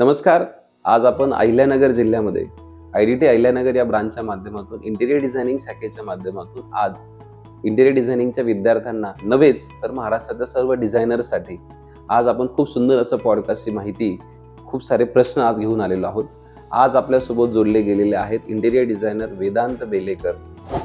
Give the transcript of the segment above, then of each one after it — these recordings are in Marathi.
नमस्कार. आज आपण अहिल्यानगर जिल्ह्यामध्ये IDT अहिल्यानगर या ब्रांचच्या माध्यमातून इंटिरियर डिझायनिंग शाखेच्या माध्यमातून आज इंटिरियर डिझायनिंगच्या विद्यार्थ्यांना नव्हेच तर महाराष्ट्राच्या सर्व डिझायनर्ससाठी आज आपण खूप सुंदर असं पॉडकास्टची माहिती, खूप सारे प्रश्न आज घेऊन आलेलो आहोत. आज आपल्यासोबत जोडले गेलेले आहेत इंटिरियर डिझायनर वेदांत बेलेकर,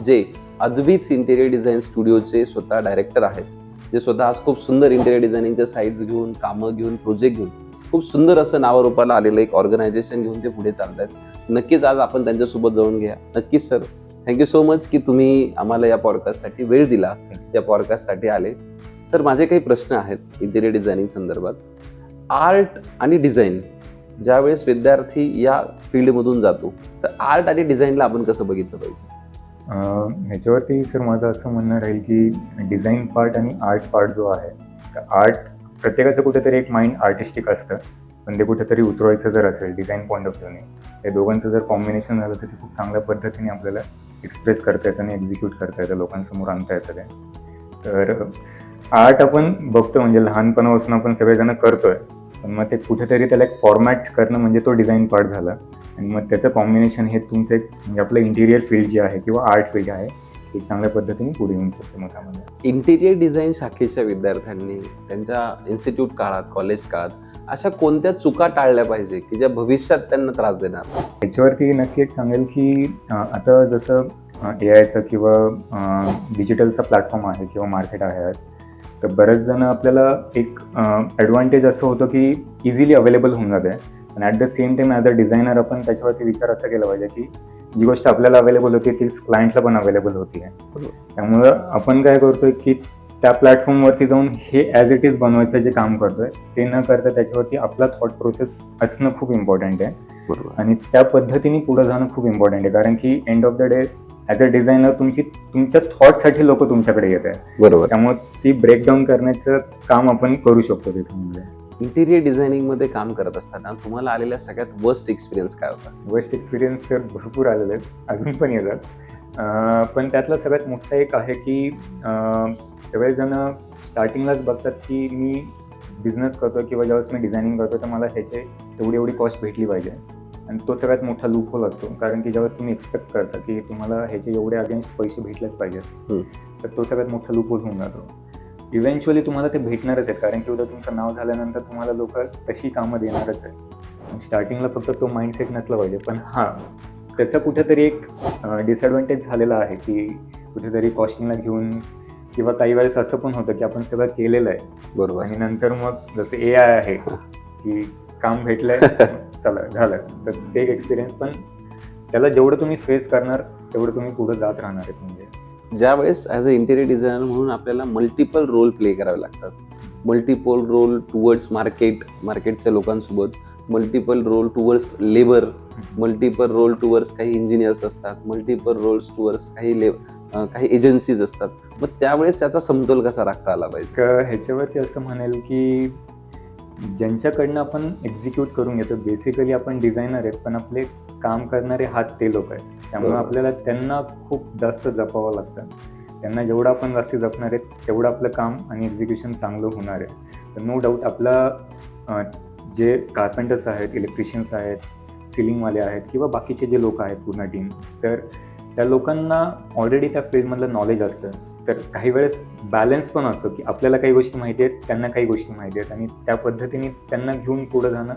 जे अद्वित इंटिरियर डिझाईन स्टुडिओचे स्वतः डायरेक्टर आहेत, जे स्वतः आज खूप सुंदर इंटिरियर डिझायनिंगच्या साईट्स घेऊन, कामं घेऊन, प्रोजेक्ट घेऊन खूप सुंदर असं नावारूपाला आलेलं एक ऑर्गनायझेशन घेऊन ते पुढे चालत आहेत. नक्कीच आज आपण त्यांच्यासोबत जाऊन घ्या. नक्कीच सर, थँक्यू सो मच की तुम्ही आम्हाला या पॉडकास्टसाठी वेळ दिला, या पॉडकास्टसाठी आले. सर, माझे काही प्रश्न आहेत इंटिरियर डिझायनिंग संदर्भात. आर्ट आणि डिझाईन ज्यावेळेस विद्यार्थी या फील्डमधून जातो, तर आर्ट आणि डिझाईनला आपण कसं बघितलं पाहिजे? ह्याच्यावरती सर माझं असं म्हणणं राहील की डिझाईन पार्ट आणि आर्ट पार्ट जो आहे, तर आर्ट प्रत्येकाचं कुठेतरी एक माइंड आर्टिस्टिक असतं, पण ते कुठेतरी उतरवायचं जर असेल डिझाईन पॉईंट ऑफ व्ह्यूने, ते दोघांचं जर कॉम्बिनेशन झालं तर ते खूप चांगल्या पद्धतीने आपल्याला एक्सप्रेस करता येतं आणि एक्झिक्यूट करता येतं, लोकांसमोर आणता येतं ते. तर आर्ट आपण बघतो म्हणजे लहानपणापासून आपण सगळेजण करतोय, पण मग ते कुठेतरी त्याला एक फॉर्मॅट करणं म्हणजे तो डिझाईन पार्ट झाला. आणि मग त्याचं कॉम्बिनेशन हे तुमचं एक म्हणजे आपलं इंटिरियर फील्ड जे आहे किंवा आर्ट फील्ड आहे हे चांगल्या पद्धतीने पुढे येऊन शकते मोठ्यामध्ये. इंटिरियर डिझाईन शाखेच्या विद्यार्थ्यांनी त्यांच्या इन्स्टिट्यूट काळात, कॉलेज काळात अशा कोणत्या चुका टाळल्या पाहिजे की ज्या भविष्यात त्यांना त्रास देणार? याच्यावरती नक्की एक सांगेल की आता जसं AI किंवा डिजिटलचा प्लॅटफॉर्म आहे किंवा मार्केट आहे आज, तर बरेच जण आपल्याला एक ॲडव्हान्टेज असं होतं की इझिली अवेलेबल होऊन जाते. आणि at the same time as a designer आपण त्याच्यावरती विचार असा केला पाहिजे की जी गोष्ट आपल्याला अवेलेबल होती तीच क्लायंटला पण अवेलेबल होती आहे. त्यामुळं आपण काय करतोय की त्या प्लॅटफॉर्मवरती जाऊन हे ॲज इट इज बनवायचं जे काम करतोय ते न करता त्याच्यावरती आपला थॉट प्रोसेस असणं खूप इम्पॉर्टंट आहे. बरोबर. आणि त्या पद्धतीने पुढे जाणं खूप इम्पॉर्टंट आहे, कारण की end of the day as a designer तुमच्या थॉटसाठी लोक तुमच्याकडे येत आहे. बरोबर. त्यामुळे ती ब्रेकडाऊन करण्याचं काम आपण करू शकतो तिथे. इंटिरियर डिझायनिंगमध्ये काम करत असताना तुम्हाला आलेल्या सगळ्यात वर्स्ट एक्सपिरियन्स काय होता? वर्स्ट एक्सपिरियन्स तर भरपूर आलेले आहेत, अजून पण येतात. पण त्यातला सगळ्यात मोठा एक आहे की सगळेजण स्टार्टिंगलाच बघतात की मी बिझनेस करतो किंवा ज्यावेळेस मी डिझायनिंग करतो तर मला ह्याचे एवढी कॉस्ट भेटली पाहिजे. आणि तो सगळ्यात मोठा लूप होल असतो, कारण की ज्यावेळेस तुम्ही एक्सपेक्ट करता की तुम्हाला ह्याचे एवढे अगेन्स्ट पैसे भेटलेच पाहिजेत, तर तो सगळ्यात मोठा लूप होल होऊन जातो. इव्हेंच्युअली तुम्हाला ते भेटणारच आहे, कारण की उद्या तुमचं नाव झाल्यानंतर तुम्हाला लोक तशी कामं देणारच आहे. स्टार्टिंगला फक्त तो माइंडसेट नसला पाहिजे. पण हां, त्याचा कुठेतरी एक डिसएडव्हान्टेज झालेला आहे की कुठेतरी कॉस्टिंगला घेऊन किंवा काही वेळेस असं पण होतं की आपण सगळं केलेलं आहे. बरोबर. आणि नंतर मग जसं AI आहे की काम भेटलंय चला झालं, तर ते एक एक्सपिरियन्स. पण त्याला जेवढं तुम्ही फेस करणार तेवढं तुम्ही पुढे जात राहणार आहेत. म्हणजे ज्यावेळेस ॲज अ इंटिरियर डिझायनर म्हणून आपल्याला मल्टिपल रोल प्ले करावे लागतात, मल्टिपल रोल टुवर्ड्स मार्केटच्या लोकांसोबत, multiple role towards labour, multiple role towards काही इंजिनियर्स असतात, मल्टिपल रोल्स टुवर्ड्स काही एजन्सीज असतात. मग त्यावेळेस त्याचा समतोल कसा राखता आला पाहिजे? ह्याच्यावरती असं म्हणेल की ज्यांच्याकडनं आपण एक्झिक्यूट करून घेतो, बेसिकली आपण डिझायनर आहेत पण आपले काम करणारे हात ते लोक आहेत. त्यामुळे आपल्याला त्यांना खूप जास्त जपावं लागतं. त्यांना जेवढं आपण जास्त जपणार आहेत तेवढं आपलं काम आणि एक्झिक्युशन चांगलं होणार आहे. तर नो डाऊट आपला जे कार्पेंटर्स आहेत, इलेक्ट्रिशियन्स आहेत, सिलिंगवाले आहेत किंवा बाकीचे जे लोक आहेत पूर्ण टीम, तर त्या लोकांना ऑलरेडी त्या फील्डमधलं नॉलेज असतं. तर काही वेळेस बॅलन्स पण असतो की आपल्याला काही गोष्टी माहिती आहेत, त्यांना काही गोष्टी माहिती आहेत, आणि त्या पद्धतीने त्यांना घेऊन पुढे जाणं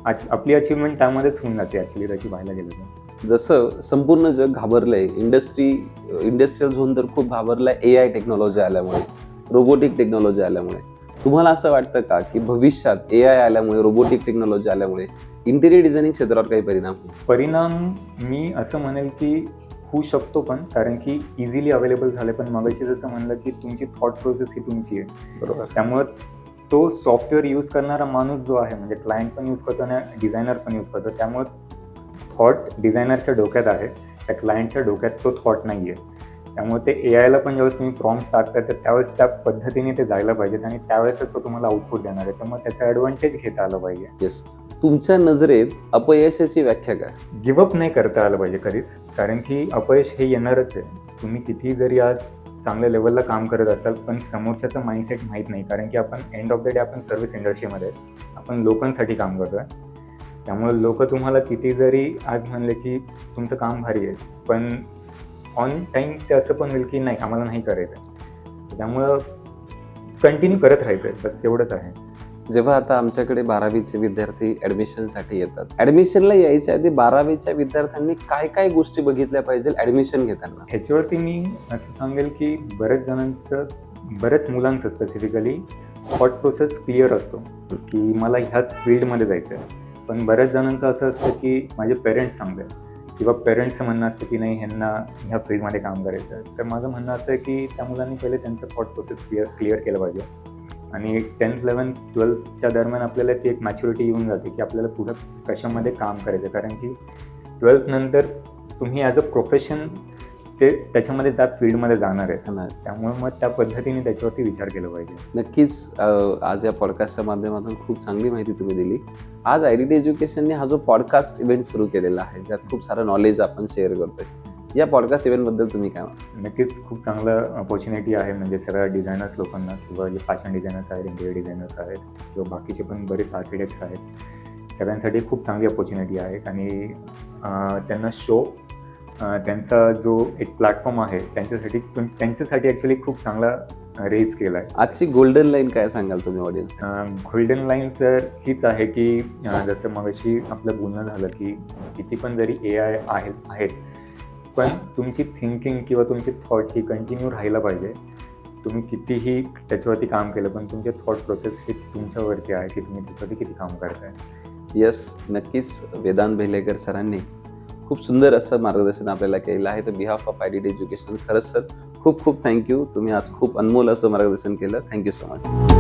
आपली अचिव्हमेंट त्यामध्येच होऊन जाते ॲक्च्युली त्याची पाहायला गेलं तर. जसं संपूर्ण जग घाबरलंय, इंडस्ट्रियल झोन तर खूप घाबरलाय AI टेक्नॉलॉजी आल्यामुळे, रोबोटिक टेक्नॉलॉजी आल्यामुळे. तुम्हाला असं वाटतं का की भविष्यात AI आल्यामुळे, रोबोटिक टेक्नॉलॉजी आल्यामुळे इंटिरियर डिझायनिंग क्षेत्रावर काही परिणाम मी असं म्हणेल की होऊ शकतो, पण कारण की इझिली अवेलेबल झाले. पण मगाशी जसं म्हणलं की तुमची थॉट प्रोसेस ही तुमची आहे. बरोबर. त्यामुळे तो सॉफ्टवेअर यूज करणारा माणूस जो आहे, म्हणजे क्लायंट पण यूज करतो आणि डिझायनर पण यूज करतो, त्यामुळे थॉट डिझायनरच्या डोक्यात आहे, त्या क्लायंटच्या डोक्यात तो थॉट नाही आहे. त्यामुळे ते AIला पण ज्यावेळेस तुम्ही प्रॉम्प्ट टाकता तर त्यावेळेस त्या पद्धतीने ते जायला पाहिजेत आणि त्यावेळेसच तो तुम्हाला आउटपुट देणार आहे. त्यामुळे त्याचा ॲडव्हान्टेज घेता आलं पाहिजे. येस. तुमच्या नजरेत अपयशाची व्याख्या काय? गिव्हअप नाही करता आलं पाहिजे कधीच, कारण की अपयश हे येणारच आहे. तुम्ही किती जरी आज चांगल्या लेवलला काम करत असाल, पण समोरच्याचं माइंडसेट माहीत नाही, कारण की आपण एंड ऑफ द डे आपण सर्व्हिस इंडस्ट्रीमध्ये आपण लोकांसाठी काम करतोय. त्यामुळे लोक तुम्हाला किती जरी आज म्हणले की तुमचं काम भारी आहे, पण ऑन टाईम ते असं पण होईल की नाही आम्हाला नाही करायचं. त्यामुळं कंटिन्यू करत राहायचं आहे, बस एवढंच आहे. जेव्हा आता आमच्याकडे 12वीचे विद्यार्थी ऍडमिशनसाठी येतात, ऍडमिशनला यायच्या आधी 12वीच्या विद्यार्थ्यांनी काय काय गोष्टी बघितल्या पाहिजे ऍडमिशन घेताना? ह्याच्यावरती मी असं सांगेल की बऱ्याच मुलांचं स्पेसिफिकली थॉट प्रोसेस क्लिअर असतो की मला ह्याच फील्डमध्ये जायचं आहे. पण बऱ्याच जणांचं असं असतं की माझे पेरेंट्स सांगतात किंवा पेरेंट्सचं म्हणणं असतं की नाही ह्यांना ह्या फील्डमध्ये काम करायचं आहे. तर माझं म्हणणं असं आहे की त्या मुलांनी पहिले त्यांचं थॉट प्रोसेस क्लिअर केलं पाहिजे. आणि 10th 11th 12thच्या दरम्यान आपल्याला ती एक मॅच्युरिटी येऊन जाते की आपल्याला पुढं कशामध्ये काम करायचं. कारण की 12th नंतर तुम्ही ॲज अ प्रोफेशन त्याच्यामध्ये त्या फील्डमध्ये जाणार आहे. त्यामुळे मग त्या पद्धतीने त्याच्यावरती विचार केला पाहिजे. नक्कीच आज या पॉडकास्टच्या माध्यमातून खूप चांगली माहिती तुम्ही दिली. आज आयडीटी एज्युकेशनने हा जो पॉडकास्ट इव्हेंट सुरू केलेला आहे, ज्यात खूप सारं नॉलेज आपण शेअर करतोय, या पॉडकास्ट इव्हेंटबद्दल तुम्ही काय म्हणता? नक्कीच खूप चांगलं अपॉर्च्युनिटी आहे. म्हणजे सगळ्या डिझायनर्स लोकांना किंवा जे फॅशन डिझायनर्स आहेत, इंटेरियर डिझायनर्स आहेत किंवा बाकीचे पण बरेच आर्किटेक्ट्स आहेत, सगळ्यांसाठी खूप चांगली अपॉर्च्युनिटी आहे. आणि त्यांना त्यांचा जो एक प्लॅटफॉर्म आहे त्यांच्यासाठी ॲक्च्युली खूप चांगला रेज केला आहे. आजची गोल्डन लाईन काय सांगाल तुम्ही ऑडियन्स? गोल्डन लाईन सर हीच आहे की जसं मगाशी आपलं बोलणं झालं की किती पण जरी AI आहेत, पण तुमची थिंकिंग किंवा तुमची थॉट ही कंटिन्यू राहायला पाहिजे. तुम्ही कितीही त्याच्यावरती काम केलं पण तुमचे थॉट प्रोसेस ही तुमच्यावरती आहे की तुम्ही त्याच्यावरती किती काम करताय. यस, नक्कीच वेदांत भेलेकर सरांनी खूप सुंदर असं मार्गदर्शन आपल्याला केलं आहे. तर बिहाफ ऑफ आयडीटी एज्युकेशन खरंच सर खूप खूप थँक्यू. तुम्ही आज खूप अनमोल असं मार्गदर्शन केलं. Thank you so much.